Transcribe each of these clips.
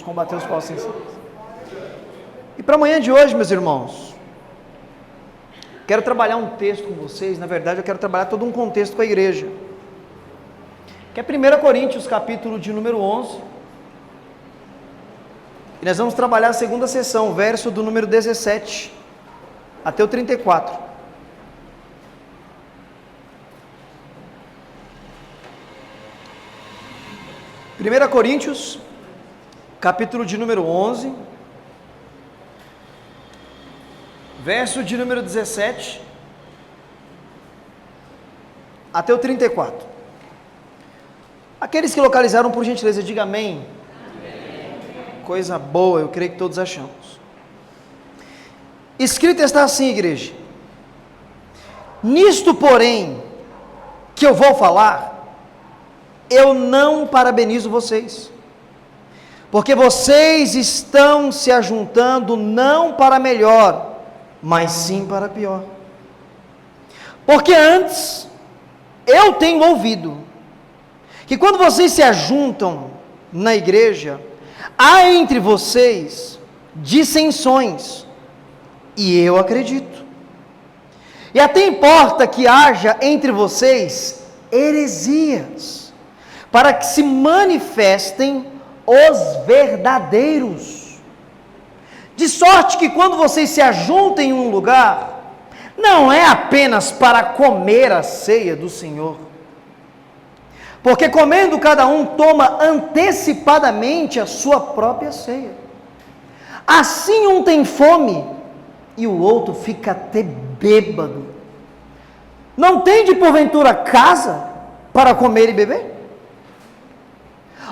Combater os falsos ensinos. E para amanhã de hoje, meus irmãos, quero trabalhar um texto com vocês. Na verdade, eu quero trabalhar todo um contexto com a igreja, que é 1 Coríntios, capítulo de número 11, e nós vamos trabalhar a segunda sessão, verso do número 17 até o 34. Primeira Coríntios, capítulo de número 11, verso de número 17 até o 34. Aqueles que localizaram, por gentileza, diga amém. Amém. Coisa boa, eu creio que todos achamos. Escrito está assim, igreja: nisto, porém, que eu vou falar, eu não parabenizo vocês, porque vocês estão se ajuntando não para melhor, mas sim para pior. Porque antes, eu tenho ouvido, que quando vocês se ajuntam na igreja, há entre vocês dissensões, e eu acredito. E até importa que haja entre vocês heresias, para que se manifestem os verdadeiros. De sorte que quando vocês se ajuntam em um lugar, não é apenas para comer a ceia do Senhor, porque comendo cada um toma antecipadamente a sua própria ceia. Assim um tem fome e o outro fica até bêbado. Não tende porventura casa para comer e beber?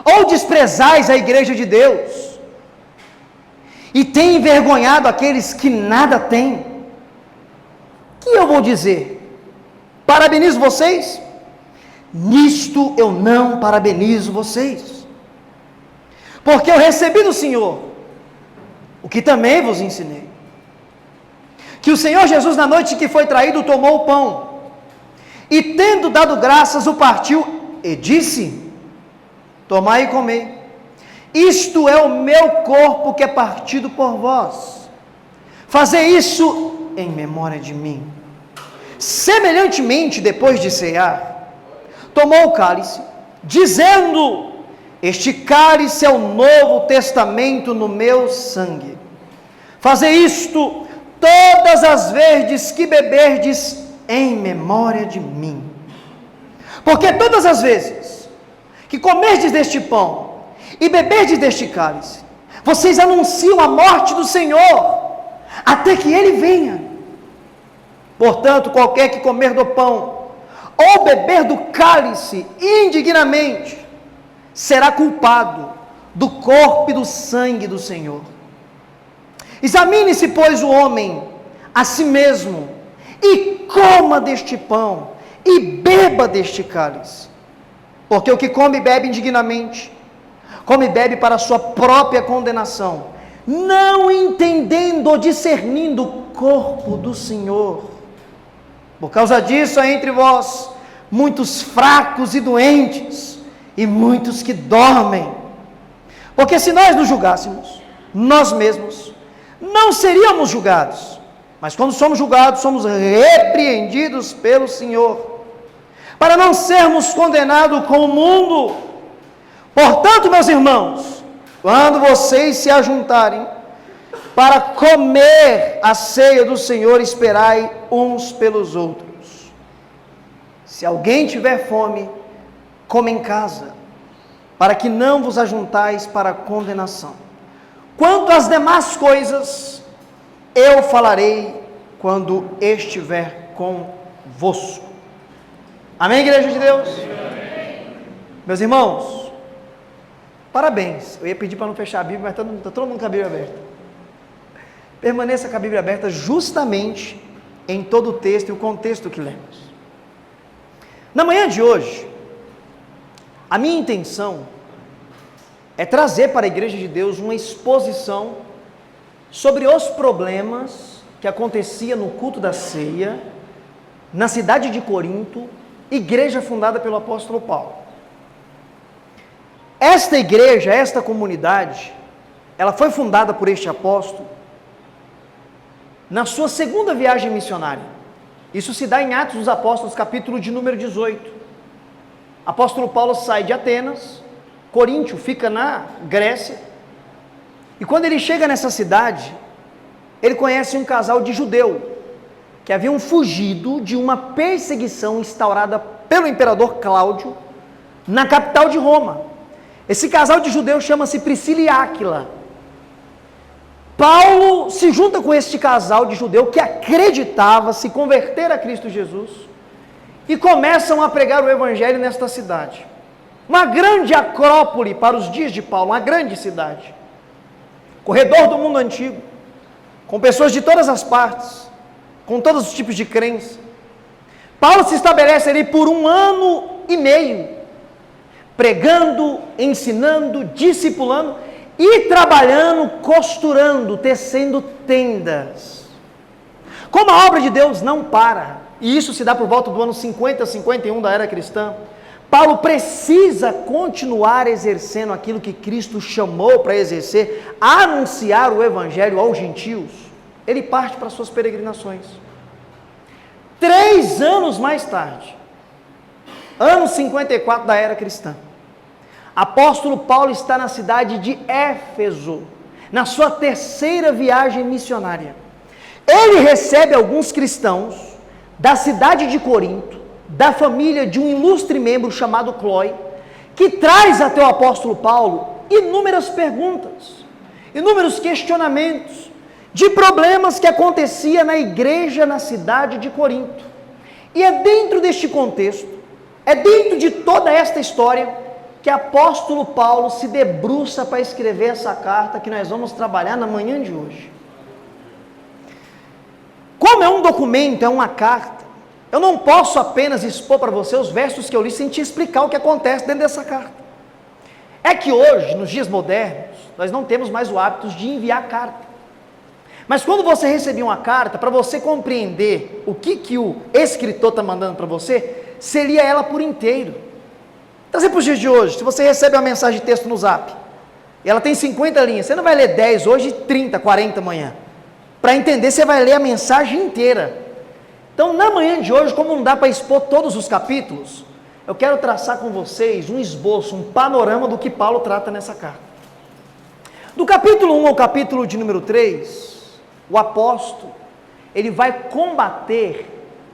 Ou desprezais a igreja de Deus e tem envergonhado aqueles que nada têm? Que eu vou dizer? Parabenizo vocês? Nisto eu não parabenizo vocês, porque eu recebi do Senhor o que também vos ensinei, que o Senhor Jesus, na noite que foi traído, tomou o pão e, tendo dado graças, o partiu e disse: tomai e comei, isto é o meu corpo que é partido por vós, fazei isso em memória de mim. Semelhantemente, depois de cear, tomou o cálice, dizendo: este cálice é o novo testamento no meu sangue. Fazei isto todas as vezes que beberdes em memória de mim. Porque todas as vezes que comerdes deste pão e beberdes deste cálice, vocês anunciam a morte do Senhor, até que Ele venha. Portanto, qualquer que comer do pão ou beber do cálice indignamente, será culpado do corpo e do sangue do Senhor. Examine-se, pois, o homem a si mesmo, e coma deste pão, e beba deste cálice. Porque o que come e bebe indignamente, come e bebe para a sua própria condenação, não entendendo ou discernindo o corpo do Senhor. Por causa disso, há entre vós muitos fracos e doentes, e muitos que dormem. Porque se nós nos julgássemos, nós mesmos, não seríamos julgados, mas quando somos julgados, somos repreendidos pelo Senhor, para não sermos condenados com o mundo. Portanto, meus irmãos, quando vocês se ajuntarem para comer a ceia do Senhor, esperai uns pelos outros. Se alguém tiver fome, coma em casa, para que não vos ajuntais para a condenação. Quanto às demais coisas, eu falarei quando estiver convosco. Amém, igreja de Deus? Amém. Meus irmãos, parabéns. Eu ia pedir para não fechar a Bíblia, mas está todo mundo com a Bíblia aberta. Permaneça com a Bíblia aberta justamente em todo o texto e o contexto que lemos. Na manhã de hoje, a minha intenção é trazer para a Igreja de Deus uma exposição sobre os problemas que acontecia no culto da ceia, na cidade de Corinto, igreja fundada pelo apóstolo Paulo. Esta igreja, esta comunidade, ela foi fundada por este apóstolo na sua segunda viagem missionária. Isso se dá em Atos dos Apóstolos, capítulo de número 18. Apóstolo Paulo sai de Atenas, Coríntio fica na Grécia, e quando ele chega nessa cidade, ele conhece um casal de judeu, que haviam fugido de uma perseguição instaurada pelo imperador Cláudio, na capital de Roma. Esse casal de judeus chama-se Priscila e Áquila. Paulo se junta com este casal de judeu que acreditava se converter a Cristo Jesus e começam a pregar o evangelho nesta cidade. Uma grande acrópole para os dias de Paulo, uma grande cidade. Corredor do mundo antigo, com pessoas de todas as partes, com todos os tipos de crença. Paulo se estabelece ali por 1 ano e meio, pregando, ensinando, discipulando e trabalhando, costurando, tecendo tendas. Como a obra de Deus não para, e isso se dá por volta do ano 50, 51 da era cristã, Paulo precisa continuar exercendo aquilo que Cristo chamou para exercer, anunciar o evangelho aos gentios. Ele parte para suas peregrinações. 3 anos mais tarde, ano 54 da era cristã, apóstolo Paulo está na cidade de Éfeso, na sua 3ª viagem missionária. Ele recebe alguns cristãos da cidade de Corinto, da família de um ilustre membro chamado Cloé, que traz até o apóstolo Paulo inúmeras perguntas, inúmeros questionamentos, de problemas que acontecia na igreja na cidade de Corinto. E é dentro deste contexto, é dentro de toda esta história, que apóstolo Paulo se debruça para escrever essa carta que nós vamos trabalhar na manhã de hoje. Como é um documento, é uma carta, eu não posso apenas expor para você os versos que eu li sem te explicar o que acontece dentro dessa carta. É que hoje, nos dias modernos, nós não temos mais o hábito de enviar carta. Mas quando você recebia uma carta, para você compreender o que o escritor está mandando para você, você lia ela por inteiro. Então, para os dias de hoje, se você recebe uma mensagem de texto no Zap, e ela tem 50 linhas, você não vai ler 10 hoje, 30, 40 amanhã. Para entender, você vai ler a mensagem inteira. Então, na manhã de hoje, como não dá para expor todos os capítulos, eu quero traçar com vocês um esboço, um panorama do que Paulo trata nessa carta. Do capítulo 1 ao capítulo de número 3, o apóstolo, ele vai combater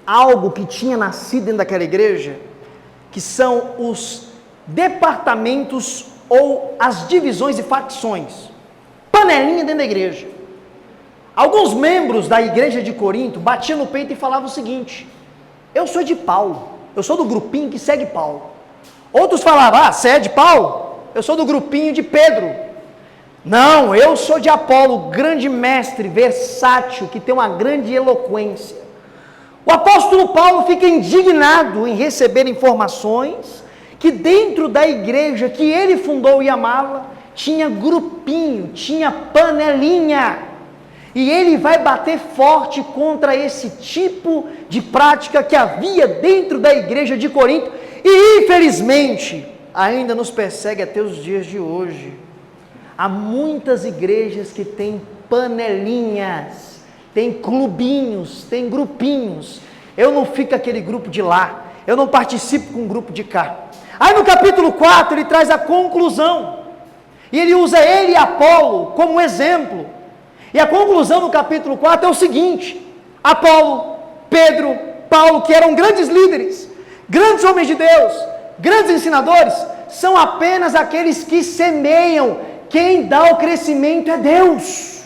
algo que tinha nascido dentro daquela igreja, que são os departamentos ou as divisões e facções, panelinha dentro da igreja. Alguns membros da igreja de Corinto batiam no peito e falavam o seguinte: eu sou de Paulo, eu sou do grupinho que segue Paulo. Outros falavam: você é de Paulo? Eu sou do grupinho de Pedro. Não, eu sou de Apolo, grande mestre, versátil, que tem uma grande eloquência. O apóstolo Paulo fica indignado em receber informações que dentro da igreja que ele fundou e amava, tinha grupinho, tinha panelinha. E ele vai bater forte contra esse tipo de prática que havia dentro da igreja de Corinto e, infelizmente, ainda nos persegue até os dias de hoje. Há muitas igrejas que têm panelinhas, tem clubinhos, tem grupinhos. Eu não fico aquele grupo de lá, eu não participo com o grupo de cá. Aí no capítulo 4 ele traz a conclusão, e ele usa ele e Apolo como exemplo. E a conclusão do capítulo 4 é o seguinte: Apolo, Pedro, Paulo, que eram grandes líderes, grandes homens de Deus, grandes ensinadores, são apenas aqueles que semeiam. Quem dá o crescimento é Deus.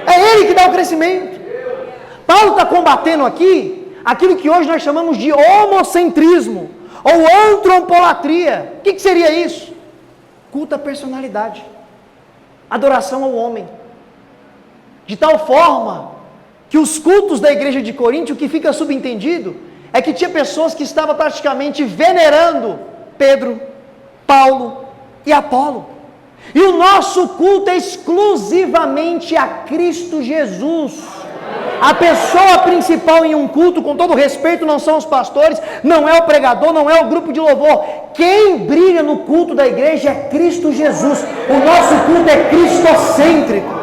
É Ele que dá o crescimento. Paulo está combatendo aqui aquilo que hoje nós chamamos de homocentrismo ou antropolatria. O que seria isso? Culto à personalidade, adoração ao homem. De tal forma que os cultos da igreja de Corinto, o que fica subentendido é que tinha pessoas que estavam praticamente venerando Pedro, Paulo e Apolo. E o nosso culto é exclusivamente a Cristo Jesus. A pessoa principal em um culto, com todo respeito, não são os pastores, não é o pregador, não é o grupo de louvor. Quem brilha no culto da igreja é Cristo Jesus. O nosso culto é cristocêntrico.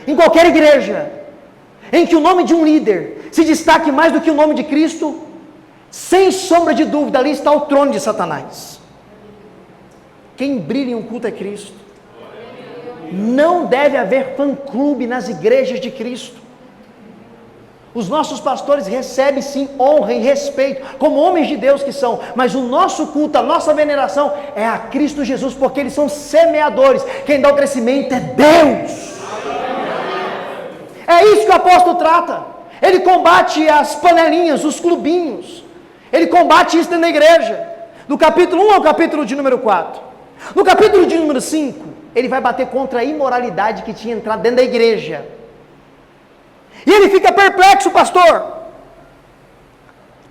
Em qualquer igreja em que o nome de um líder se destaque mais do que o nome de Cristo, sem sombra de dúvida, ali está o trono de Satanás. Quem brilha em um culto é Cristo. Não deve haver fã-clube nas igrejas de Cristo. Os nossos pastores recebem sim honra e respeito, como homens de Deus que são, mas o nosso culto, a nossa veneração é a Cristo Jesus, porque eles são semeadores. Quem dá o crescimento é Deus. É isso que o apóstolo trata. Ele combate as panelinhas, os clubinhos. Ele combate isso dentro da igreja. Do capítulo 1 ao capítulo de número 4. No capítulo de número 5, ele vai bater contra a imoralidade que tinha entrado dentro da igreja. E ele fica perplexo, pastor.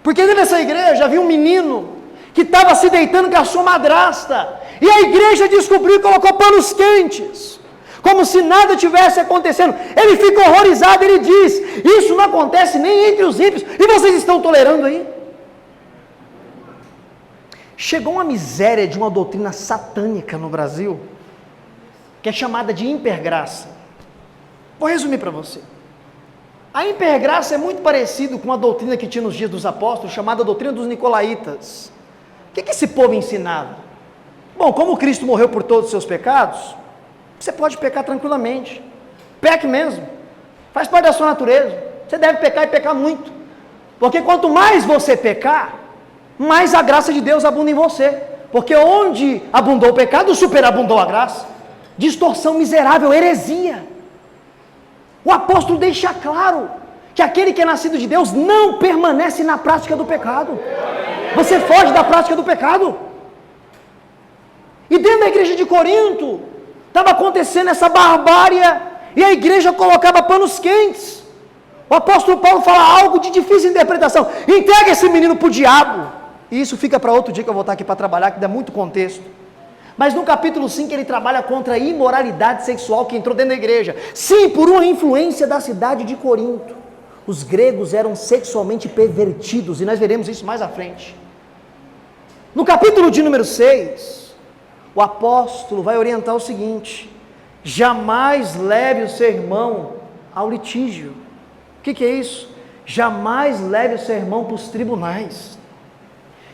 Porque dentro dessa igreja havia um menino que estava se deitando com a sua madrasta. E a igreja descobriu e colocou panos quentes. Como se nada tivesse acontecendo. Ele fica horrorizado, ele diz: isso não acontece nem entre os ímpios. E vocês estão tolerando aí? Chegou uma miséria de uma doutrina satânica no Brasil, que é chamada de impergraça. Vou resumir para você. A impergraça é muito parecido com a doutrina que tinha nos dias dos apóstolos, chamada doutrina dos nicolaítas. O que esse povo ensinava? Bom, como Cristo morreu por todos os seus pecados, você pode pecar tranquilamente. Peque mesmo. Faz parte da sua natureza. Você deve pecar e pecar muito. Porque quanto mais você pecar, mais a graça de Deus abunda em você. Porque onde abundou o pecado, superabundou a graça. Distorção miserável, heresia. O apóstolo deixa claro que aquele que é nascido de Deus não permanece na prática do pecado. Você foge da prática do pecado. E dentro da igreja de Corinto, estava acontecendo essa barbárie, e a igreja colocava panos quentes. O apóstolo Paulo fala algo de difícil interpretação: entrega esse menino para o diabo. E isso fica para outro dia que eu vou estar aqui para trabalhar, que dá muito contexto. Mas no capítulo 5 ele trabalha contra a imoralidade sexual que entrou dentro da igreja. Sim, por uma influência da cidade de Corinto. Os gregos eram sexualmente pervertidos, e nós veremos isso mais à frente. No capítulo de número 6, o apóstolo vai orientar o seguinte: jamais leve o seu irmão ao litígio. O que é isso? Jamais leve o seu irmão para os tribunais.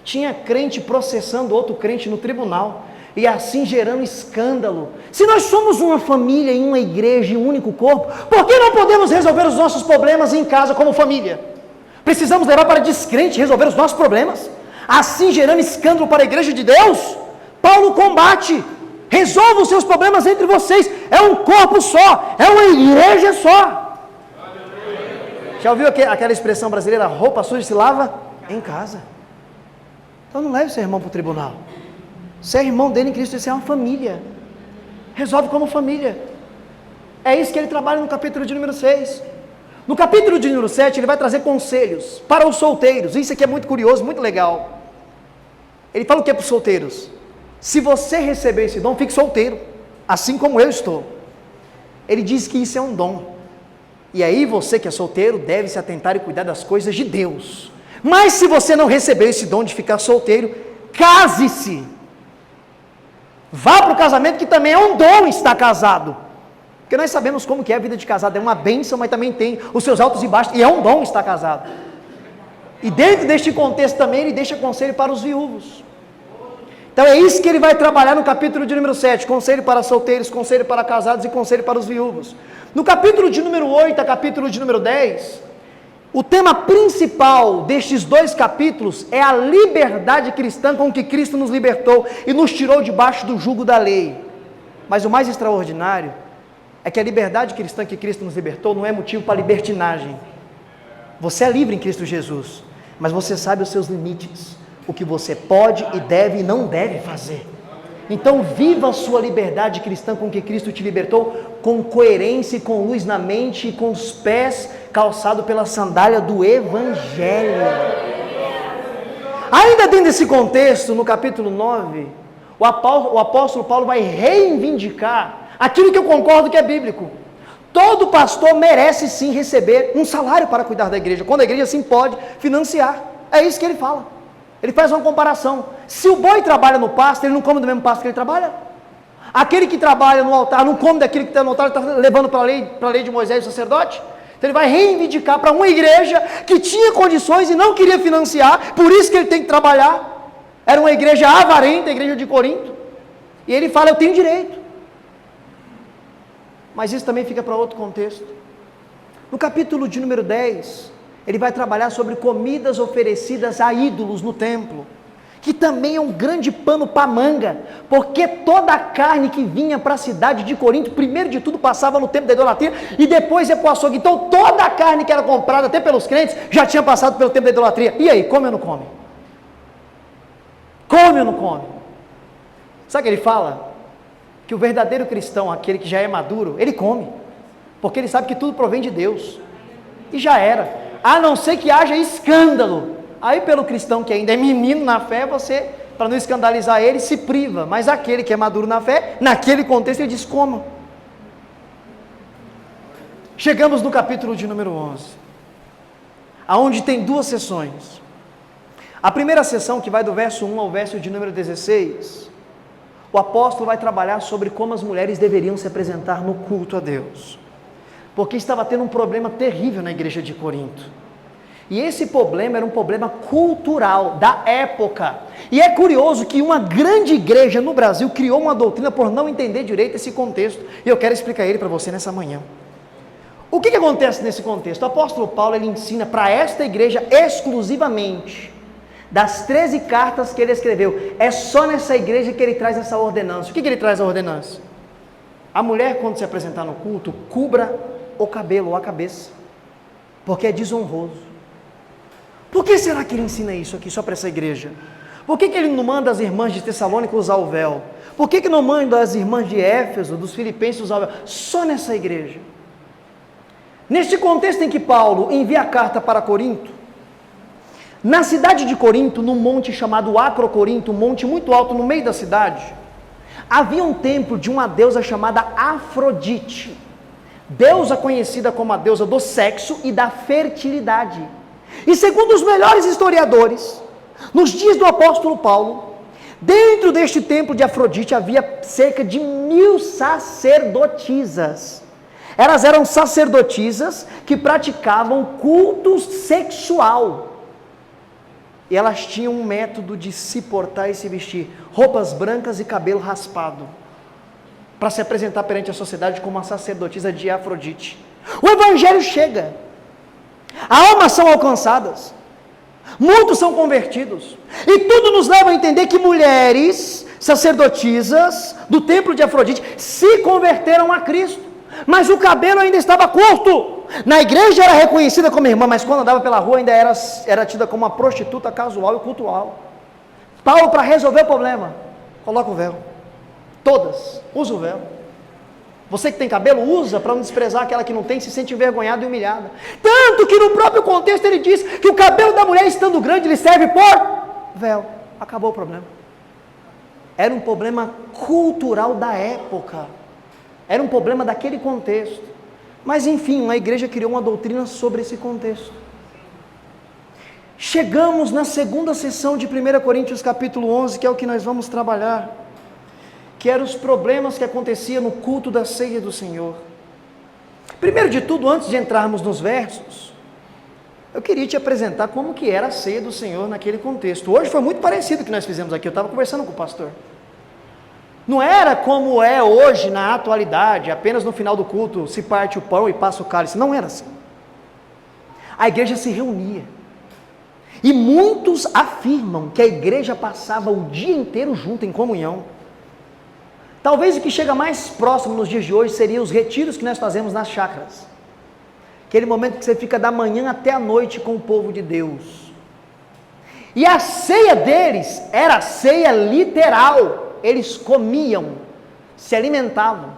Tinha crente processando outro crente no tribunal, e assim gerando escândalo. Se nós somos uma família em uma igreja, em um único corpo, por que não podemos resolver os nossos problemas em casa como família? Precisamos levar para descrente resolver os nossos problemas, assim gerando escândalo para a igreja de Deus? Paulo combate: resolva os seus problemas entre vocês, é um corpo só, é uma igreja só. Já ouviu aquela expressão brasileira: roupa suja se lava em casa? Então não leve seu irmão para o tribunal. Você é irmão dele em Cristo, você é uma família. Resolve como família. É isso que ele trabalha no capítulo de número 6. No capítulo de número 7, ele vai trazer conselhos para os solteiros. Isso aqui é muito curioso, muito legal. Ele fala o que é para os solteiros? Se você receber esse dom, fique solteiro, assim como eu estou. Ele diz que isso é um dom. E aí você que é solteiro deve se atentar e cuidar das coisas de Deus. Mas se você não receber esse dom de ficar solteiro, case-se. Vá para o casamento, que também é um dom estar casado. Porque nós sabemos como que é a vida de casado. É uma bênção, mas também tem os seus altos e baixos. E é um dom estar casado. E dentro deste contexto também ele deixa conselho para os viúvos. Então é isso que ele vai trabalhar no capítulo de número 7. Conselho para solteiros, conselho para casados e conselho para os viúvos. No capítulo de número 8 a capítulo de número 10... o tema principal destes dois capítulos é a liberdade cristã com que Cristo nos libertou e nos tirou debaixo do jugo da lei. Mas o mais extraordinário é que a liberdade cristã que Cristo nos libertou não é motivo para libertinagem. Você é livre em Cristo Jesus, mas você sabe os seus limites, o que você pode e deve e não deve fazer. Então viva a sua liberdade cristã com que Cristo te libertou, com coerência e com luz na mente e com os pés calçado pela sandália do Evangelho. Ainda dentro desse contexto, no capítulo 9, o apóstolo Paulo vai reivindicar aquilo que eu concordo que é bíblico. Todo pastor merece sim receber um salário para cuidar da igreja, quando a igreja sim pode financiar. É isso que ele fala. Ele faz uma comparação. Se o boi trabalha no pasto, ele não come do mesmo pasto que ele trabalha? Aquele que trabalha no altar não come daquele que está no altar, está levando para a lei de Moisés, o sacerdote? Então ele vai reivindicar para uma igreja que tinha condições e não queria financiar, por isso que ele tem que trabalhar. Era uma igreja avarenta, a igreja de Corinto. E ele fala, eu tenho direito. Mas isso também fica para outro contexto. No capítulo de número 10, ele vai trabalhar sobre comidas oferecidas a ídolos no templo, que também é um grande pano para manga, porque toda a carne que vinha para a cidade de Corinto, primeiro de tudo passava no tempo da idolatria, e depois ia para o açougue. Então toda a carne que era comprada, até pelos crentes, já tinha passado pelo tempo da idolatria. E aí, come ou não come? Come ou não come? Sabe o que ele fala? Que o verdadeiro cristão, aquele que já é maduro, ele come, porque ele sabe que tudo provém de Deus, e já era, a não ser que haja escândalo. Aí pelo cristão que ainda é menino na fé, você, para não escandalizar ele, se priva, mas aquele que é maduro na fé, naquele contexto ele diz, coma. Chegamos no capítulo de número 11, aonde tem duas sessões. A primeira sessão, que vai do verso 1 ao verso de número 16, o apóstolo vai trabalhar sobre como as mulheres deveriam se apresentar no culto a Deus, porque estava tendo um problema terrível na igreja de Corinto, e esse problema era um problema cultural da época, e é curioso que uma grande igreja no Brasil criou uma doutrina por não entender direito esse contexto, e eu quero explicar ele para você nessa manhã. O que acontece nesse contexto? O apóstolo Paulo, ele ensina para esta igreja exclusivamente, das 13 cartas que ele escreveu, é só nessa igreja que ele traz essa ordenança. O que ele traz a ordenança? A mulher, quando se apresentar no culto, cubra o cabelo ou a cabeça, porque é desonroso. Por que será que ele ensina isso aqui só para essa igreja? Por que ele não manda as irmãs de Tessalônica usar o véu? Por que não manda as irmãs de Éfeso, dos Filipenses usar o véu? Só nessa igreja. Neste contexto em que Paulo envia a carta para Corinto, na cidade de Corinto, num monte chamado Acrocorinto, um monte muito alto no meio da cidade, havia um templo de uma deusa chamada Afrodite, deusa conhecida como a deusa do sexo e da fertilidade. E segundo os melhores historiadores, nos dias do apóstolo Paulo, dentro deste templo de Afrodite havia cerca de 1000 sacerdotisas. Elas eram sacerdotisas que praticavam culto sexual. E elas tinham um método de se portar e se vestir, roupas brancas e cabelo raspado, para se apresentar perante a sociedade como uma sacerdotisa de Afrodite. O evangelho chega, almas são alcançadas, muitos são convertidos, e tudo nos leva a entender que mulheres sacerdotisas do templo de Afrodite se converteram a Cristo, mas o cabelo ainda estava curto. Na igreja era reconhecida como irmã, mas quando andava pela rua ainda era tida como uma prostituta casual e cultural. Paulo, para resolver o problema, coloca o véu. Todas, usa o véu. Você que tem cabelo, usa para não desprezar aquela que não tem, se sente envergonhada e humilhada. Tanto que no próprio contexto ele diz que o cabelo da mulher estando grande, ele serve por véu. Acabou o problema. Era um problema cultural da época. Era um problema daquele contexto. Mas enfim, a igreja criou uma doutrina sobre esse contexto. Chegamos na segunda sessão de 1 Coríntios capítulo 11, que é o que nós vamos trabalhar, que eram os problemas que aconteciam no culto da ceia do Senhor. Primeiro de tudo, antes de entrarmos nos versos, eu queria te apresentar como que era a ceia do Senhor naquele contexto. Hoje foi muito parecido com o que nós fizemos aqui, eu estava conversando com o pastor. Não era como é hoje na atualidade, apenas no final do culto se parte o pão e passa o cálice. Não era assim. A igreja se reunia. E muitos afirmam que a igreja passava o dia inteiro junto em comunhão. Talvez o que chega mais próximo nos dias de hoje seria os retiros que nós fazemos nas chácaras. Aquele momento que você fica da manhã até a noite com o povo de Deus. E a ceia deles era ceia literal. Eles comiam, se alimentavam,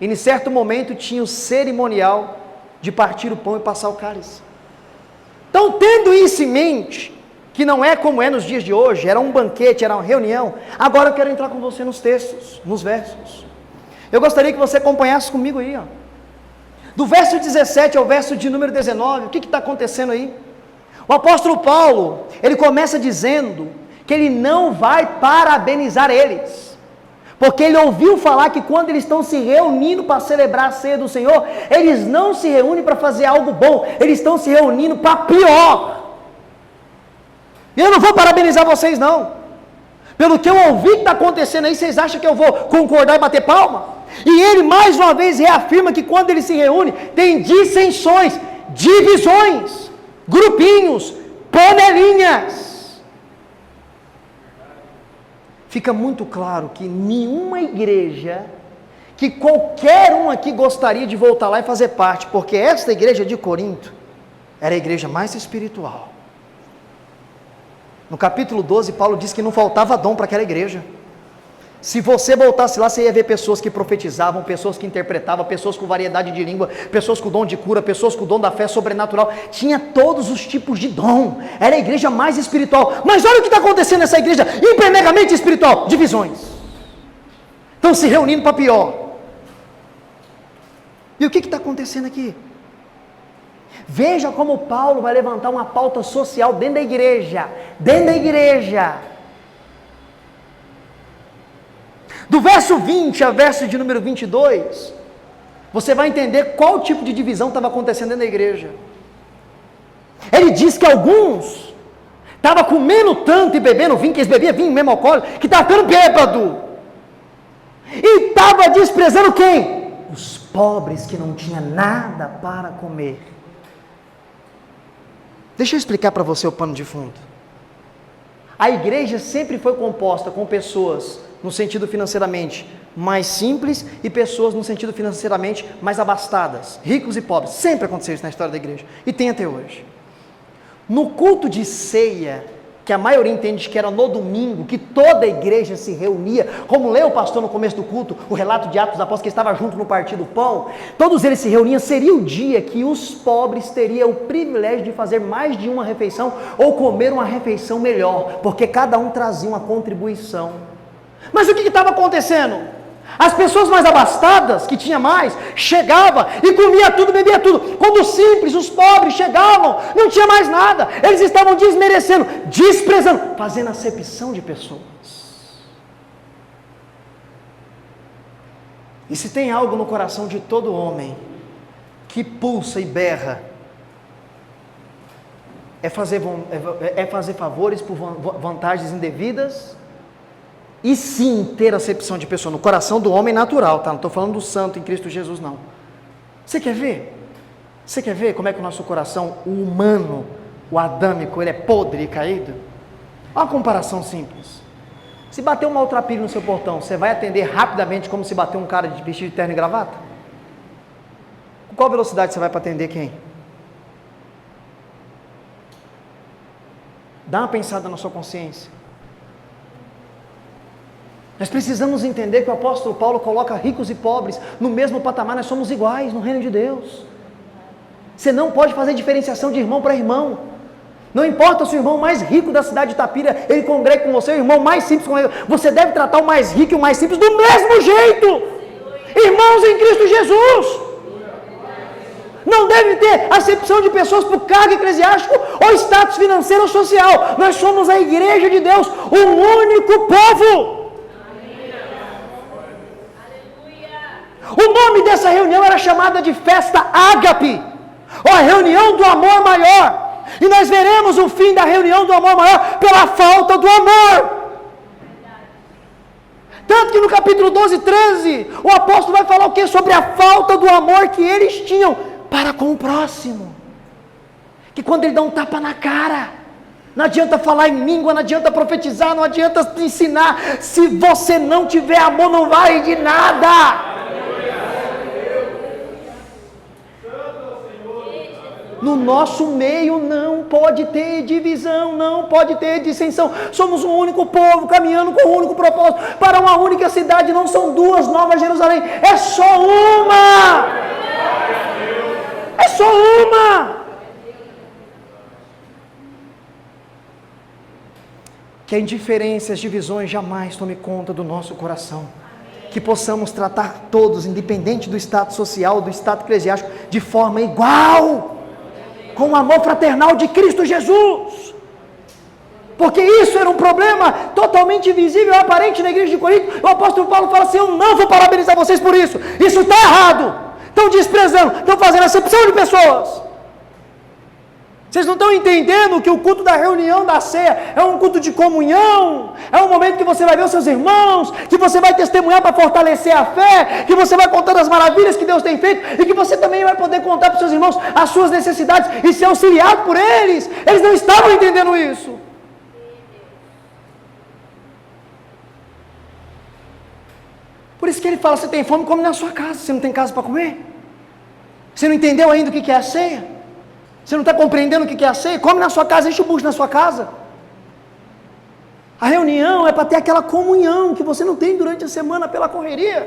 e em certo momento tinha o cerimonial de partir o pão e passar o cálice. Então, tendo isso em mente, que não é como é nos dias de hoje, era um banquete, era uma reunião, agora eu quero entrar com você nos textos, nos versos. Eu gostaria que você acompanhasse comigo aí, ó. Do verso 17 ao verso de número 19, o que está acontecendo aí? O apóstolo Paulo, ele começa dizendo que ele não vai parabenizar eles, porque ele ouviu falar que quando eles estão se reunindo para celebrar a ceia do Senhor, eles não se reúnem para fazer algo bom, eles estão se reunindo para pior. E eu não vou parabenizar vocês não. Pelo que eu ouvi que está acontecendo aí, vocês acham que eu vou concordar e bater palma? E ele mais uma vez reafirma que quando ele se reúne, tem dissensões, divisões, grupinhos, panelinhas. Fica muito claro que nenhuma igreja, que qualquer um aqui gostaria de voltar lá e fazer parte, porque esta igreja de Corinto era a igreja mais espiritual. No capítulo 12, Paulo diz que não faltava dom para aquela igreja. Se você voltasse lá, você ia ver pessoas que profetizavam, pessoas que interpretavam, pessoas com variedade de língua, pessoas com dom de cura, pessoas com dom da fé sobrenatural. Tinha todos os tipos de dom. Era a igreja mais espiritual. Mas olha o que está acontecendo nessa igreja, hipermegamente espiritual. Divisões. Estão se reunindo para pior. E o que está acontecendo aqui? Veja como Paulo vai levantar uma pauta social dentro da igreja. Dentro da igreja. Do verso 20 ao verso de número 22, você vai entender qual tipo de divisão estava acontecendo dentro da igreja. Ele diz que alguns estavam comendo tanto e bebendo vinho, que eles bebiam vinho mesmo alcoólico, que estava ficando bêbado. E estava desprezando quem? Os pobres que não tinham nada para comer. Deixa eu explicar para você o pano de fundo. A igreja sempre foi composta com pessoas, no sentido financeiramente mais simples, e pessoas no sentido financeiramente mais abastadas, ricos e pobres. Sempre aconteceu isso na história da igreja, e tem até hoje. No culto de ceia, que a maioria entende que era no domingo, que toda a igreja se reunia, como leu o pastor no começo do culto, o relato de Atos dos Apóstolos, que estava junto no partir do pão, todos eles se reuniam, seria o dia que os pobres teriam o privilégio de fazer mais de uma refeição, ou comer uma refeição melhor, porque cada um trazia uma contribuição. Mas o que estava acontecendo? As pessoas mais abastadas, que tinha mais, chegavam e comia tudo, bebia tudo. Quando os simples, os pobres chegavam, não tinha mais nada. Eles estavam desmerecendo, desprezando, fazendo acepção de pessoas. E se tem algo no coração de todo homem que pulsa e berra, é fazer favores por vantagens indevidas, e sim ter acepção de pessoa no coração do homem natural, tá? Não estou falando do santo em Cristo Jesus, não. Você quer ver? Você quer ver como é que o nosso coração, o humano, o adâmico, ele é podre e caído? Olha uma comparação simples. Se bater um maltrapilho no seu portão, você vai atender rapidamente como se bater um cara de vestido de terno e gravata? Com qual velocidade você vai para atender quem? Dá uma pensada na sua consciência. Nós precisamos entender que o apóstolo Paulo coloca ricos e pobres no mesmo patamar, nós somos iguais no reino de Deus. Você não pode fazer diferenciação de irmão para irmão. Não importa se o irmão mais rico da cidade de Itapira, ele congrega com você, o irmão mais simples com ele, você deve tratar o mais rico e o mais simples do mesmo jeito. Irmãos em Cristo Jesus. Não deve ter acepção de pessoas por cargo eclesiástico ou status financeiro ou social. Nós somos a igreja de Deus, um único povo. O nome dessa reunião era chamada de festa ágape, ou a reunião do amor maior, e nós veremos o fim da reunião do amor maior pela falta do amor. Tanto que no capítulo 12, 13, o apóstolo vai falar o que? Sobre a falta do amor que eles tinham para com o próximo, que quando ele dá um tapa na cara, não adianta falar em língua, não adianta profetizar, não adianta ensinar, se você não tiver amor não vale de nada. No nosso meio não pode ter divisão, não pode ter dissensão. Somos um único povo, caminhando com um único propósito, para uma única cidade. Não são duas Novas Jerusalém, é só uma. É só uma. Que a indiferença, as divisões jamais tome conta do nosso coração. que possamos tratar todos, independente do status social, do status eclesiástico, de forma igual, com o amor fraternal de Cristo Jesus. Porque isso era um problema totalmente visível e aparente na igreja de Corinto. O apóstolo Paulo fala assim: eu não vou parabenizar vocês por isso, isso está errado, estão desprezando, estão fazendo acepção de pessoas. Vocês não estão entendendo que o culto da reunião da ceia é um culto de comunhão, é um momento que você vai ver os seus irmãos, que você vai testemunhar para fortalecer a fé, que você vai contar as maravilhas que Deus tem feito, e que você também vai poder contar para os seus irmãos as suas necessidades e ser auxiliado por eles. Eles não estavam entendendo isso. Por isso que ele fala: você tem fome, come na sua casa. Você não tem casa para comer? Você não entendeu ainda o que é a ceia? Você não está compreendendo o que é a ceia? Come na sua casa, enche o bucho na sua casa. A reunião é para ter aquela comunhão que você não tem durante a semana pela correria.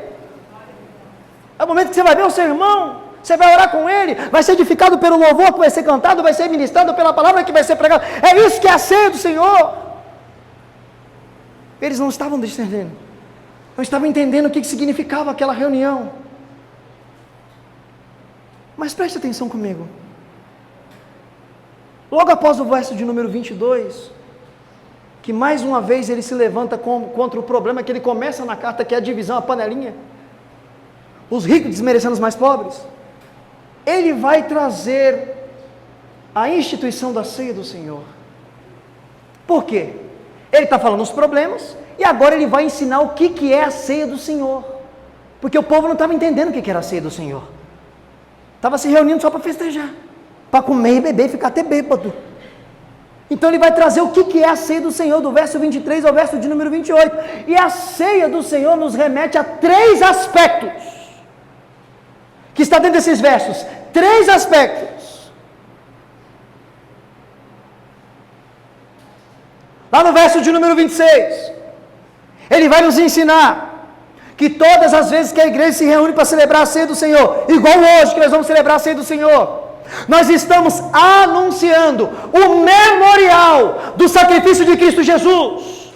É o momento que você vai ver o seu irmão, você vai orar com ele, vai ser edificado pelo louvor que vai ser cantado, vai ser ministrado pela palavra que vai ser pregada. É isso que é a ceia do Senhor. Eles não estavam discernindo, não estavam entendendo o que significava aquela reunião. Mas preste atenção comigo. Logo após o verso de número 22, que mais uma vez ele se levanta contra o problema que ele começa na carta, que é a divisão, a panelinha, os ricos desmerecendo os mais pobres, ele vai trazer a instituição da ceia do Senhor. Por quê? Ele está falando os problemas, e agora ele vai ensinar o que é a ceia do Senhor, porque o povo não estava entendendo o que era a ceia do Senhor, estava se reunindo só para festejar, para comer e beber, ficar até bêbado. Então ele vai trazer o que é a ceia do Senhor, do verso 23 ao verso de número 28. E a ceia do Senhor nos remete a 3 aspectos, que está dentro desses versos. 3 aspectos. Lá no verso de número 26, ele vai nos ensinar que todas as vezes que a igreja se reúne para celebrar a ceia do Senhor, igual hoje que nós vamos celebrar a ceia do Senhor, nós estamos anunciando o memorial do sacrifício de Cristo Jesus.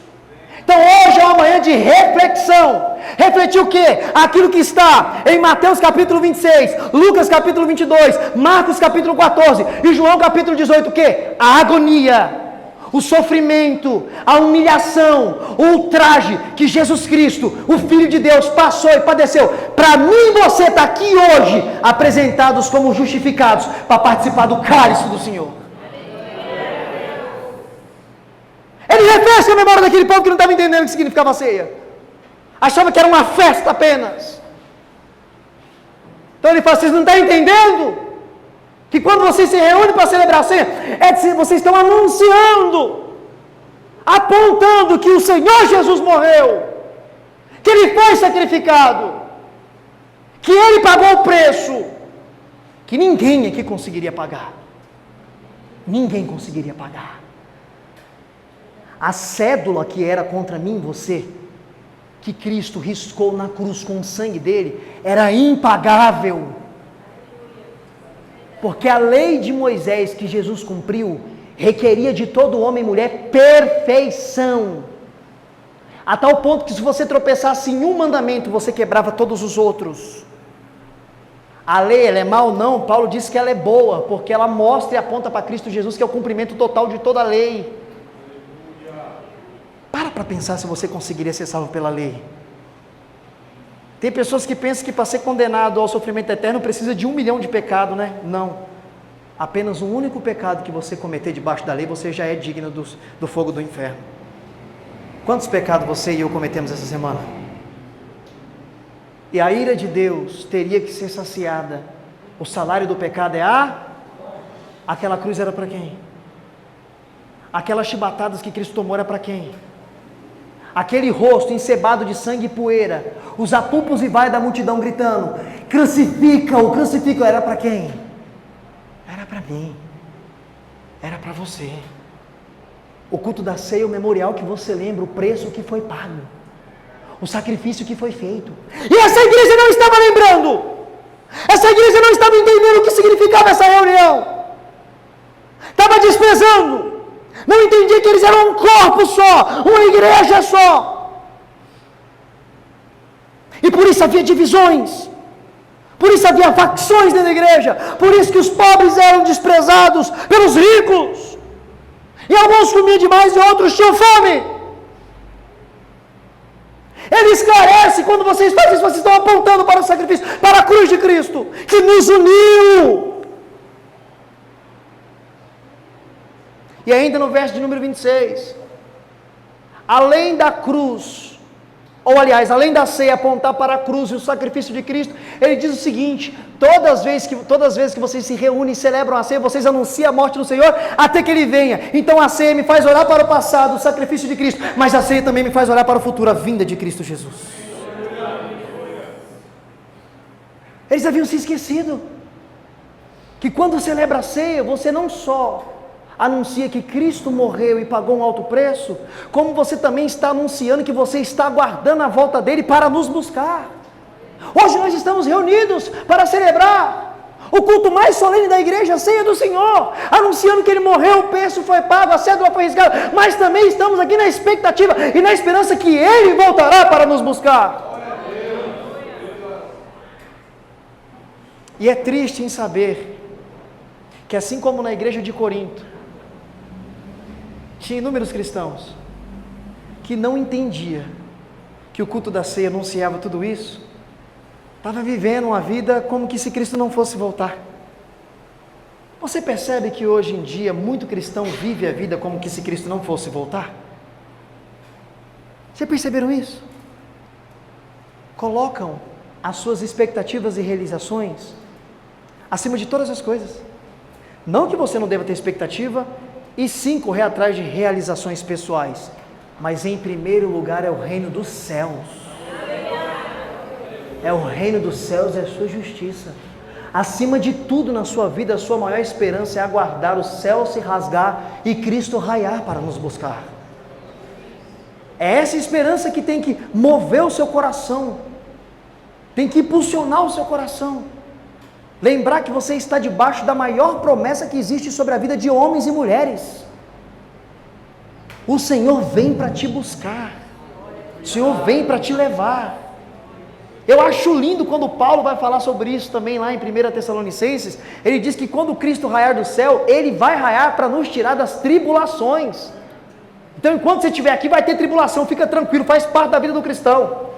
Então hoje é uma manhã de reflexão. Refletir o quê? Aquilo que está em Mateus capítulo 26, Lucas capítulo 22, Marcos capítulo 14 e João capítulo 18, o quê? A agonia, o sofrimento, a humilhação, o ultraje que Jesus Cristo, o Filho de Deus, passou e padeceu. Para mim e você estar aqui hoje, apresentados como justificados, para participar do cálice do Senhor. Ele refresca a memória daquele povo que não estava entendendo o que significava a ceia. Achava que era uma festa apenas. Então ele fala: vocês não estão entendendo? Que quando vocês se reúnem para celebrar a ceia, vocês estão anunciando, apontando que o Senhor Jesus morreu, que Ele foi sacrificado, que Ele pagou o preço, que ninguém aqui conseguiria pagar. Ninguém conseguiria pagar. A cédula que era contra mim e você, que Cristo riscou na cruz com o sangue dele, era impagável. Porque a lei de Moisés que Jesus cumpriu, requeria de todo homem e mulher perfeição. A tal ponto que se você tropeçasse em um mandamento, você quebrava todos os outros. A lei, ela é má ou não? Paulo diz que ela é boa, porque ela mostra e aponta para Cristo Jesus, que é o cumprimento total de toda a lei. Para pensar se você conseguiria ser salvo pela lei. Tem pessoas que pensam que para ser condenado ao sofrimento eterno precisa de 1 milhão de pecados, né? Não. Apenas um único pecado que você cometer debaixo da lei, você já é digno do fogo do inferno. Quantos pecados você e eu cometemos essa semana? E a ira de Deus teria que ser saciada. O salário do pecado é aquela cruz era para quem? Aquelas chibatadas que Cristo tomou era para quem? Aquele rosto encebado de sangue e poeira, os apupos e vai da multidão gritando: crucifica-o, crucifica-o, era para quem? Era para mim, era para você. O culto da ceia, o memorial que você lembra, o preço que foi pago, o sacrifício que foi feito. E essa igreja não estava lembrando, essa igreja não estava entendendo o que significava essa reunião, estava desprezando, não entendia que eles eram um corpo só, uma igreja só. E por isso havia divisões. Por isso havia facções dentro da igreja. Por isso que os pobres eram desprezados pelos ricos. E alguns comiam demais e outros tinham fome. Ele esclarece quando vocês fazem isso, vocês estão apontando para o sacrifício, para a cruz de Cristo, que nos uniu. E ainda no verso de número 26, além da cruz, ou aliás, além da ceia apontar para a cruz e o sacrifício de Cristo, ele diz o seguinte: todas as vezes que vocês se reúnem e celebram a ceia, vocês anunciam a morte do Senhor até que Ele venha. Então a ceia me faz olhar para o passado, o sacrifício de Cristo, mas a ceia também me faz olhar para o futuro, a vinda de Cristo Jesus. Eles haviam se esquecido que quando celebra a ceia, você não só anuncia que Cristo morreu e pagou um alto preço, como você também está anunciando que você está aguardando a volta dele para nos buscar. Hoje nós estamos reunidos para celebrar o culto mais solene da igreja, a ceia do Senhor, anunciando que ele morreu, o preço foi pago, a cédula foi riscada, mas também estamos aqui na expectativa e na esperança que ele voltará para nos buscar. E é triste em saber que, assim como na igreja de Corinto, tinha inúmeros cristãos que não entendia que o culto da ceia anunciava tudo isso, estava vivendo uma vida como que se Cristo não fosse voltar. Você percebe que hoje em dia muito cristão vive a vida como que se Cristo não fosse voltar? Já perceberam isso? Colocam as suas expectativas e realizações acima de todas as coisas. Não que você não deva ter expectativa, e sim correr atrás de realizações pessoais, mas em primeiro lugar é o reino dos céus. É o reino dos céus, é a sua justiça. Acima de tudo na sua vida, a sua maior esperança é aguardar o céu se rasgar e Cristo raiar para nos buscar. É essa esperança que tem que mover o seu coração, tem que impulsionar o seu coração. Lembrar que você está debaixo da maior promessa que existe sobre a vida de homens e mulheres. O Senhor vem para te buscar. O Senhor vem para te levar. Eu acho lindo quando Paulo vai falar sobre isso também lá em 1 Tessalonicenses. Ele diz que quando Cristo raiar do céu, Ele vai raiar para nos tirar das tribulações. Então enquanto você estiver aqui vai ter tribulação, fica tranquilo, faz parte da vida do cristão.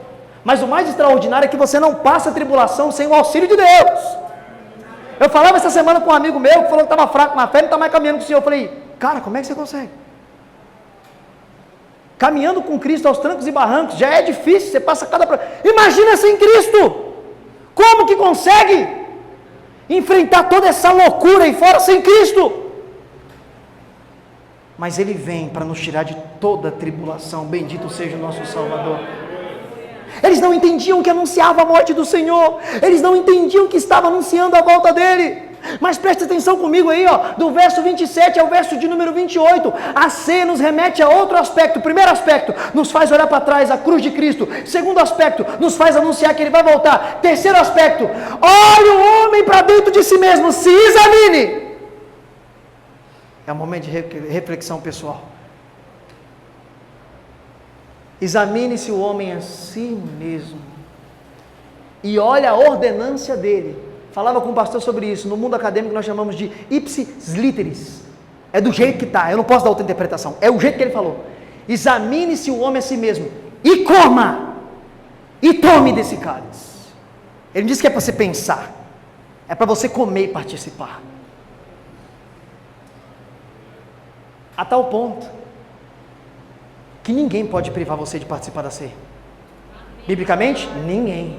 Mas o mais extraordinário é que você não passa tribulação sem o auxílio de Deus. Eu falava essa semana com um amigo meu que falou que estava fraco na fé, não está mais caminhando com o Senhor. Eu falei, cara, como é que você consegue? Caminhando com Cristo aos trancos e barrancos, já é difícil, você passa cada... Imagina sem Cristo! Como que consegue enfrentar toda essa loucura aí fora sem Cristo? Mas Ele vem para nos tirar de toda a tribulação, bendito seja o nosso Salvador. Eles não entendiam que anunciava a morte do Senhor, eles não entendiam que estava anunciando a volta dele. Mas preste atenção comigo aí, do verso 27 ao verso de número 28, a ceia nos remete a outro aspecto. Primeiro aspecto, nos faz olhar para trás, a cruz de Cristo. Segundo aspecto, nos faz anunciar que Ele vai voltar. Terceiro aspecto, olhe o homem para dentro de si mesmo, se examine. É um momento de reflexão pessoal. Examine-se o homem a si mesmo e olhe a ordenância dele. Falava com o pastor sobre isso. No mundo acadêmico nós chamamos de ipsis literis. É do jeito que está, eu não posso dar outra interpretação. É o jeito que ele falou. Examine-se o homem a si mesmo e coma e tome desse cálice. Ele disse que é para você pensar, é para você comer e participar. A tal ponto que ninguém pode privar você de participar da ceia. Biblicamente, ninguém.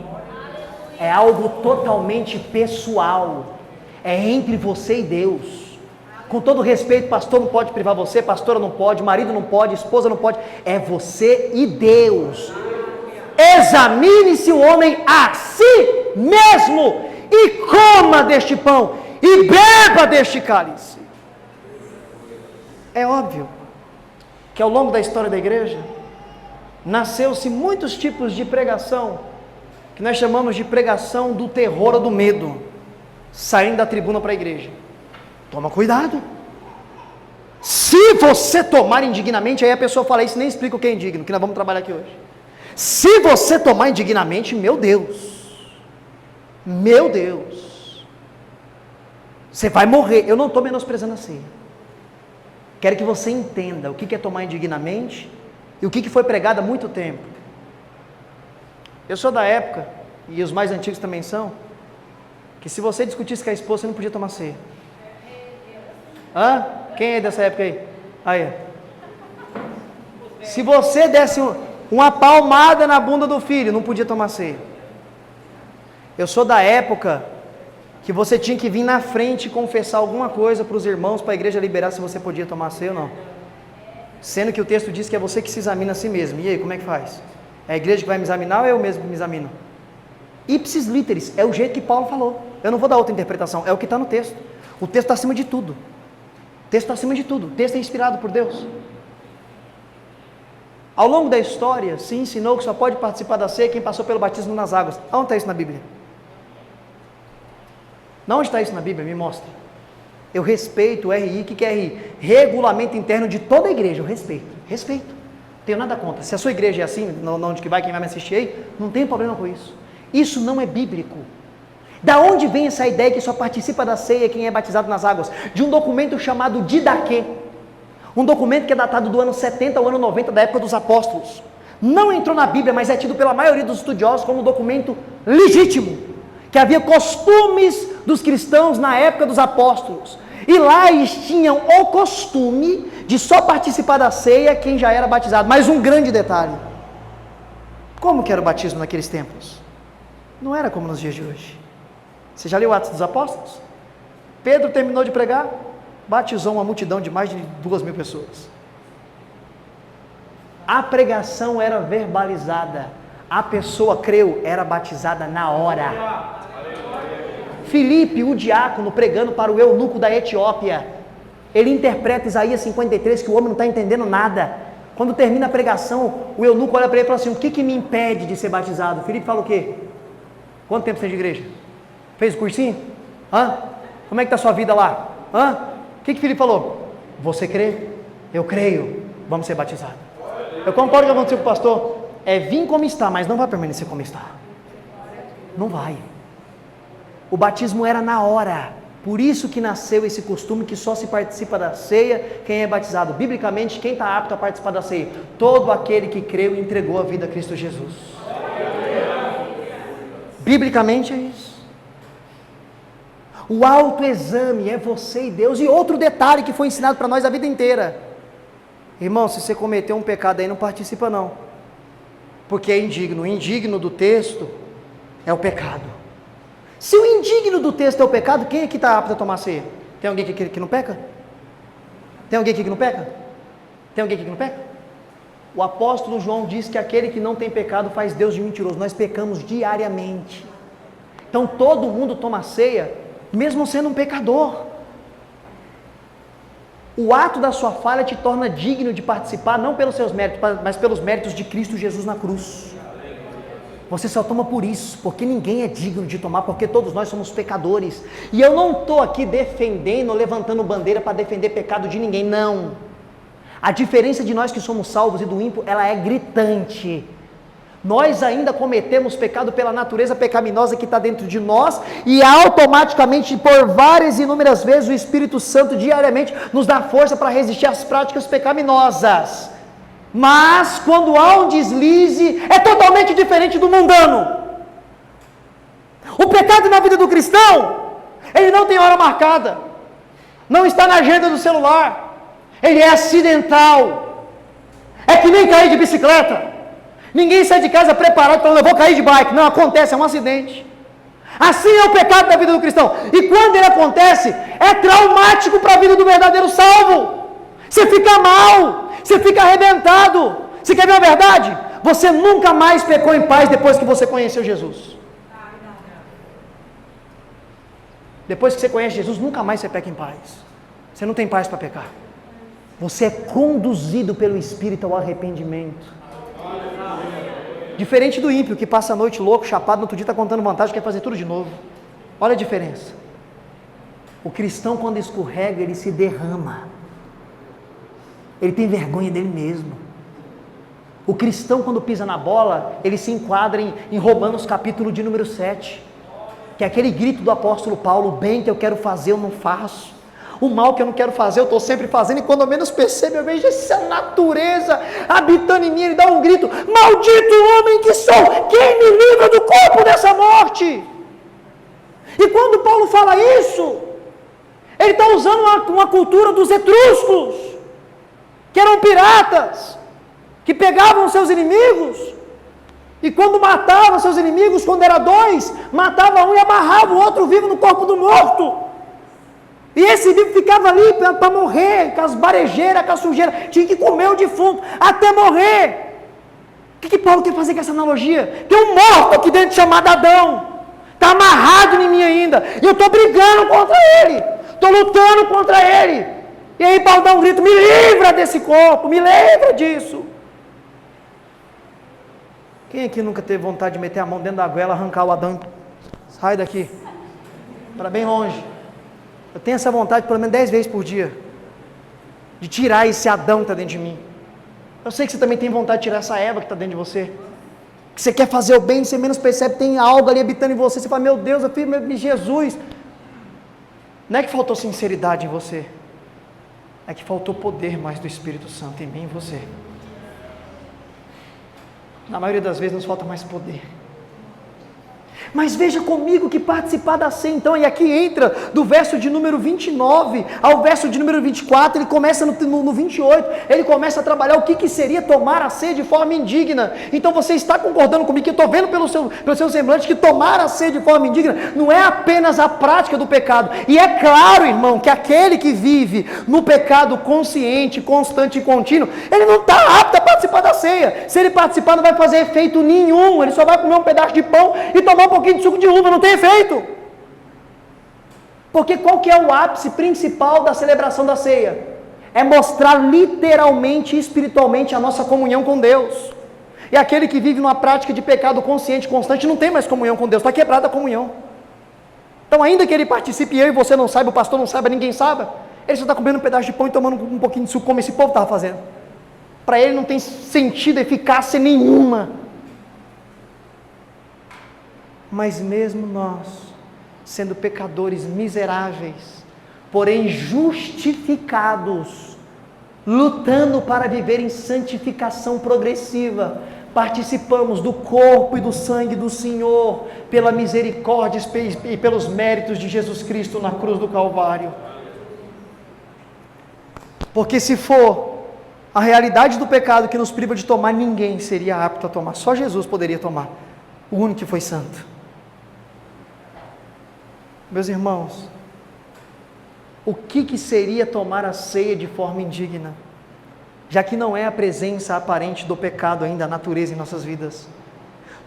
É algo totalmente pessoal. É entre você e Deus. Com todo respeito, pastor não pode privar você, pastora não pode, marido não pode, esposa não pode. É você e Deus. Examine-se o homem a si mesmo e coma deste pão e beba deste cálice. É óbvio que ao longo da história da igreja, nasceu-se muitos tipos de pregação, que nós chamamos de pregação do terror ou do medo, saindo da tribuna para a igreja. Toma cuidado. Se você tomar indignamente, aí a pessoa fala isso, nem explica o que é indigno, que nós vamos trabalhar aqui hoje. Se você tomar indignamente, meu Deus, você vai morrer. Eu não estou menosprezando a ceia. Quero que você entenda o que é tomar indignamente e o que foi pregado há muito tempo. Eu sou da época, e os mais antigos também são, que se você discutisse com a esposa, você não podia tomar ceia. Hã? Quem é dessa época aí? Aí. Se você desse uma palmada na bunda do filho, não podia tomar ceia. Eu sou da época que você tinha que vir na frente e confessar alguma coisa para os irmãos, para a igreja liberar se você podia tomar ceia ou não. Sendo que o texto diz que é você que se examina a si mesmo. E aí, como é que faz? É a igreja que vai me examinar ou eu mesmo que me examino? Ipsis literis, é o jeito que Paulo falou. Eu não vou dar outra interpretação, é o que está no texto. O texto está acima de tudo. O texto está acima de tudo. O texto é inspirado por Deus. Ao longo da história, se ensinou que só pode participar da ceia quem passou pelo batismo nas águas. Onde está isso na Bíblia? Não está isso na Bíblia? Me mostra. Eu respeito o RI. O que é RI? Regulamento interno de toda a igreja. Eu respeito. Respeito. Não tenho nada contra. Se a sua igreja é assim, onde que vai, quem vai me assistir aí, não tem problema com isso. Isso não é bíblico. Da onde vem essa ideia que só participa da ceia quem é batizado nas águas? De um documento chamado Didaquê. Um documento que é datado do ano 70 ao ano 90 da época dos apóstolos. Não entrou na Bíblia, mas é tido pela maioria dos estudiosos como um documento legítimo. Que havia costumes dos cristãos na época dos apóstolos. E lá eles tinham o costume de só participar da ceia quem já era batizado. Mas um grande detalhe. Como que era o batismo naqueles tempos? Não era como nos dias de hoje. Você já leu Atos dos Apóstolos? Pedro terminou de pregar, batizou uma multidão de mais de 2.000 pessoas. A pregação era verbalizada. A pessoa creu, era batizada na hora. Filipe, o diácono, pregando para o eunuco da Etiópia, ele interpreta Isaías 53, que o homem não está entendendo nada. Quando termina a pregação, o eunuco olha para ele e fala assim: o que me impede de ser batizado? Filipe fala o quê? Quanto tempo você tem de igreja? Fez o cursinho? Hã? Como é que está a sua vida lá? Hã? O que Filipe falou? Você crê? Eu creio. Vamos ser batizados. Eu concordo com o que aconteceu com o pastor. É vir como está, mas não vai permanecer como está. Não vai. O batismo era na hora. Por isso que nasceu esse costume que só se participa da ceia quem é batizado. Biblicamente, quem está apto a participar da ceia? Todo aquele que creu e entregou a vida a Cristo Jesus. Biblicamente é isso. O autoexame é você e Deus. E outro detalhe que foi ensinado para nós a vida inteira. Irmão, se você cometeu um pecado aí, não participa não. Porque é indigno. O indigno do texto é o pecado. Se o indigno do texto é o pecado, quem é que está apto a tomar ceia? Tem alguém aqui que não peca? Tem alguém aqui que não peca? Tem alguém aqui que não peca? O apóstolo João diz que aquele que não tem pecado faz Deus de mentiroso. Nós pecamos diariamente. Então todo mundo toma ceia, mesmo sendo um pecador. O ato da sua falha te torna digno de participar, não pelos seus méritos, mas pelos méritos de Cristo Jesus na cruz. Você só toma por isso, porque ninguém é digno de tomar, porque todos nós somos pecadores. E eu não estou aqui defendendo, levantando bandeira para defender pecado de ninguém, não. A diferença de nós que somos salvos e do ímpio, ela é gritante. Nós ainda cometemos pecado pela natureza pecaminosa que está dentro de nós, e automaticamente, por várias e inúmeras vezes, o Espírito Santo diariamente nos dá força para resistir às práticas pecaminosas. Mas, quando há um deslize, é totalmente diferente do mundano. O pecado na vida do cristão, ele não tem hora marcada, não está na agenda do celular, ele é acidental, é que nem cair de bicicleta. Ninguém sai de casa preparado falando, eu vou cair de bike. Não, acontece, é um acidente. Assim é o pecado da vida do cristão. E quando ele acontece, é traumático para a vida do verdadeiro salvo. Você fica mal, você fica arrebentado. Você quer ver a verdade? Você nunca mais pecou em paz depois que você conheceu Jesus. Depois que você conhece Jesus, nunca mais você peca em paz. Você não tem paz para pecar. Você é conduzido pelo Espírito ao arrependimento. Diferente do ímpio que passa a noite louco, chapado, no outro dia está contando vantagem, quer fazer tudo de novo. Olha a diferença. O cristão, quando escorrega, ele se derrama. Ele tem vergonha dele mesmo. O cristão, quando pisa na bola, ele se enquadra em Romanos capítulo de número 7, que é aquele grito do apóstolo Paulo: o bem que eu quero fazer eu não faço, o mal que eu não quero fazer eu estou sempre fazendo, e quando eu menos percebo, eu vejo essa natureza habitando em mim. Ele dá um grito: maldito homem que sou, quem me livra do corpo dessa morte? E quando Paulo fala isso, ele está usando uma cultura dos etruscos, que eram piratas, que pegavam seus inimigos, e quando matavam seus inimigos, quando era dois, matava um e amarrava o outro vivo no corpo do morto. E esse vivo ficava ali para morrer, com as barejeiras, com a sujeira, tinha que comer o defunto até morrer. O que Paulo quer fazer com essa analogia? Tem um morto aqui dentro chamado Adão, está amarrado em mim ainda, e eu estou brigando contra ele, estou lutando contra ele. E aí Paulo dá um grito: me livra desse corpo, me livra disso. Quem aqui nunca teve vontade de meter a mão dentro da goela, arrancar o Adão? Sai daqui, para bem longe. Eu tenho essa vontade pelo menos 10 vezes por dia, de tirar esse Adão que está dentro de mim. Eu sei que você também tem vontade de tirar essa Eva que está dentro de você, que você quer fazer o bem, você menos percebe, tem algo ali habitando em você, você fala: meu Deus, eu fiz Jesus. Não é que faltou sinceridade em você, é que faltou poder mais do Espírito Santo em mim e em você. Na maioria das vezes nos falta mais poder. Mas veja comigo que participar da ceia, então, e aqui entra do verso de número 29 ao verso de número 24, ele começa no 28, ele começa a trabalhar o que seria tomar a ceia de forma indigna. Então você está concordando comigo, que eu estou vendo pelo seu semblante, que tomar a ceia de forma indigna não é apenas a prática do pecado. E é claro, irmão, que aquele que vive no pecado consciente, constante e contínuo, ele não está apto a participar da ceia. Se ele participar, não vai fazer efeito nenhum, ele só vai comer um pedaço de pão e tomar um pouquinho de suco de uva, não tem efeito. Porque qual que é o ápice principal da celebração da ceia? É mostrar literalmente e espiritualmente a nossa comunhão com Deus. E aquele que vive numa prática de pecado consciente, constante, não tem mais comunhão com Deus, está quebrada a comunhão. Então, ainda que ele participe, eu e você não saiba, o pastor não saiba, ninguém saiba, ele só está comendo um pedaço de pão e tomando um pouquinho de suco, como esse povo estava fazendo. Para ele não tem sentido, eficácia nenhuma. Mas mesmo nós, sendo pecadores miseráveis, porém justificados, lutando para viver em santificação progressiva, participamos do corpo e do sangue do Senhor, pela misericórdia e pelos méritos de Jesus Cristo na cruz do Calvário. Porque se for a realidade do pecado que nos priva de tomar, ninguém seria apto a tomar, só Jesus poderia tomar, o único que foi santo. Meus irmãos, o que seria tomar a ceia de forma indigna? Já que não é a presença aparente do pecado ainda, a natureza em nossas vidas.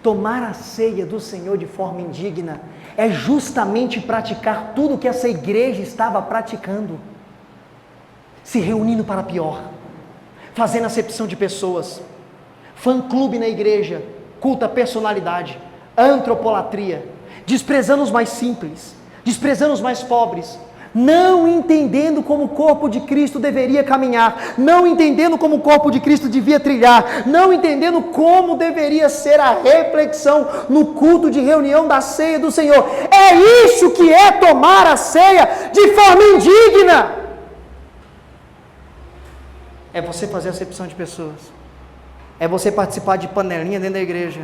Tomar a ceia do Senhor de forma indigna é justamente praticar tudo o que essa igreja estava praticando. Se reunindo para pior, fazendo acepção de pessoas, fã-clube na igreja, culto à personalidade, antropolatria, desprezando os mais simples, desprezando os mais pobres, não entendendo como o corpo de Cristo deveria caminhar, não entendendo como o corpo de Cristo devia trilhar, não entendendo como deveria ser a reflexão no culto de reunião da ceia do Senhor. É isso que é tomar a ceia de forma indigna. É você fazer acepção de pessoas, é você participar de panelinha dentro da igreja,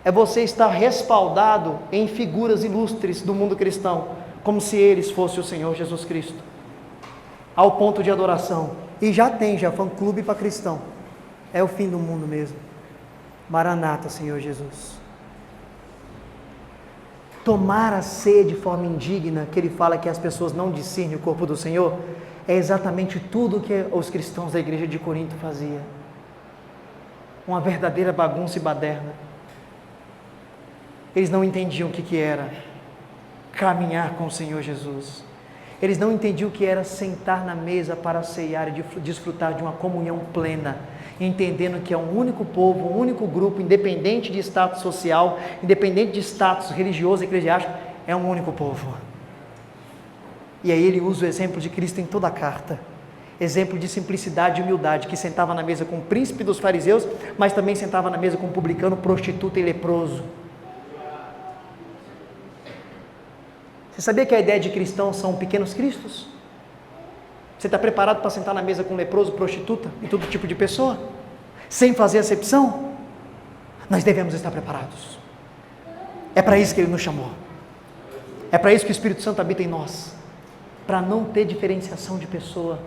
é você estar respaldado em figuras ilustres do mundo cristão, como se eles fossem o Senhor Jesus Cristo, ao ponto de adoração. E já fã-clube para cristão, é o fim do mundo mesmo. Maranata, Senhor Jesus. Tomar a ceia de forma indigna, que ele fala que as pessoas não discernem o corpo do Senhor, é exatamente tudo que os cristãos da igreja de Corinto faziam. Uma verdadeira bagunça e baderna. Eles não entendiam o que era caminhar com o Senhor Jesus. Eles não entendiam o que era sentar na mesa para ceiar e desfrutar de uma comunhão plena, entendendo que é um único povo, um único grupo, independente de status social, independente de status religioso e eclesiástico, é um único povo. E aí ele usa o exemplo de Cristo em toda a carta. exemplo de simplicidade e humildade, que sentava na mesa com o príncipe dos fariseus, mas também sentava na mesa com o publicano, prostituta e leproso. Você sabia que a ideia de cristãos são pequenos cristos? Você está preparado para sentar na mesa com leproso, prostituta e todo tipo de pessoa? Sem fazer acepção? Nós devemos estar preparados. É para isso que Ele nos chamou. É para isso que o Espírito Santo habita em nós. Para não ter diferenciação de pessoa.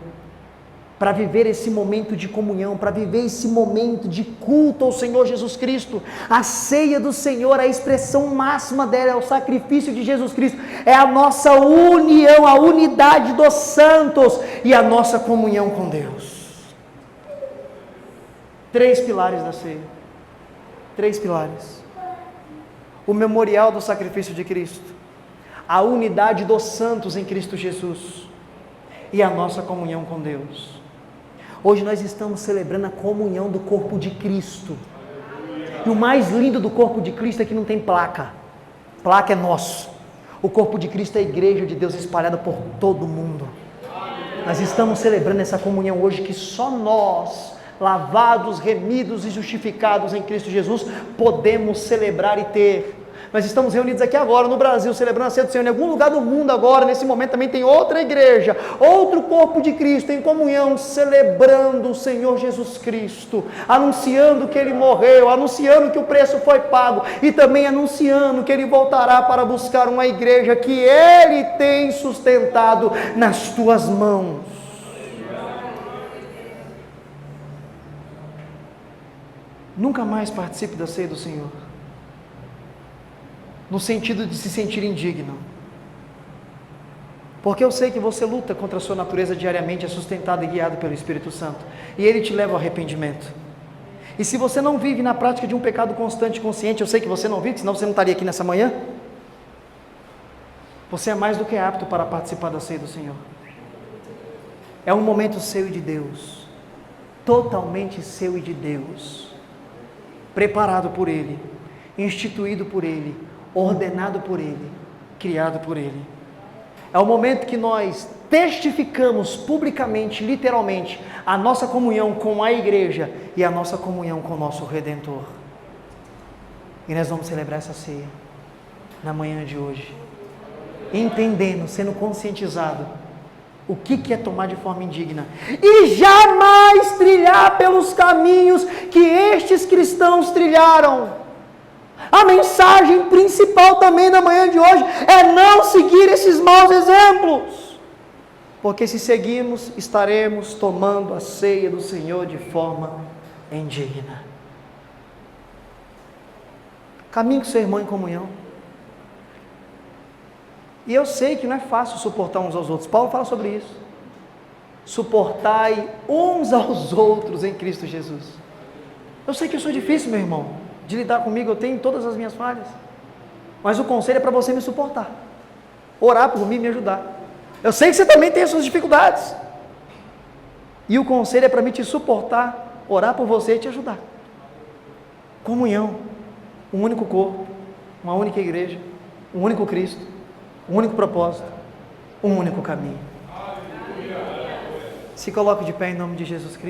Para viver esse momento de comunhão, para viver esse momento de culto ao Senhor Jesus Cristo. A ceia do Senhor, a expressão máxima dela é o sacrifício de Jesus Cristo, é a nossa união, a unidade dos santos e a nossa comunhão com Deus. 3 pilares da ceia, 3 pilares: o memorial do sacrifício de Cristo, a unidade dos santos em Cristo Jesus e a nossa comunhão com Deus. Hoje nós estamos celebrando a comunhão do corpo de Cristo. E o mais lindo do corpo de Cristo é que não tem placa. Placa é nosso. O corpo de Cristo é a igreja de Deus espalhada por todo o mundo. Nós estamos celebrando essa comunhão hoje que só nós, lavados, remidos e justificados em Cristo Jesus, podemos celebrar e ter. Nós estamos reunidos aqui agora no Brasil, celebrando a ceia do Senhor. Em algum lugar do mundo agora, nesse momento, também tem outra igreja, outro corpo de Cristo em comunhão, celebrando o Senhor Jesus Cristo, anunciando que Ele morreu, anunciando que o preço foi pago e também anunciando que Ele voltará para buscar uma igreja que Ele tem sustentado nas tuas mãos. Nunca mais participe da ceia do Senhor no sentido de se sentir indigno, porque eu sei que você luta contra a sua natureza diariamente, é sustentado e guiado pelo Espírito Santo, e Ele te leva ao arrependimento. E se você não vive na prática de um pecado constante e consciente, eu sei que você não vive, senão você não estaria aqui nessa manhã, você é mais do que apto para participar da ceia do Senhor. É um momento seu e de Deus, totalmente seu e de Deus, preparado por Ele, instituído por Ele, ordenado por Ele, criado por Ele. É o momento que nós testificamos publicamente, literalmente, a nossa comunhão com a igreja e a nossa comunhão com o nosso Redentor. E nós vamos celebrar essa ceia na manhã de hoje, entendendo, sendo conscientizado o que é tomar de forma indigna e jamais trilhar pelos caminhos que estes cristãos trilharam. A mensagem principal também da manhã de hoje é não seguir esses maus exemplos, porque se seguirmos, estaremos tomando a ceia do Senhor de forma indigna. Caminhe com seu irmão em comunhão. E eu sei que não é fácil suportar uns aos outros. Paulo fala sobre isso. Suportai uns aos outros em Cristo Jesus. Eu sei que isso é difícil, meu irmão, de lidar comigo, eu tenho todas as minhas falhas, mas o conselho é para você me suportar, orar por mim e me ajudar. Eu sei que você também tem as suas dificuldades, e o conselho é para mim te suportar, orar por você e te ajudar. Comunhão, um único corpo, uma única igreja, um único Cristo, um único propósito, um único caminho. Se coloque de pé em nome de Jesus Cristo.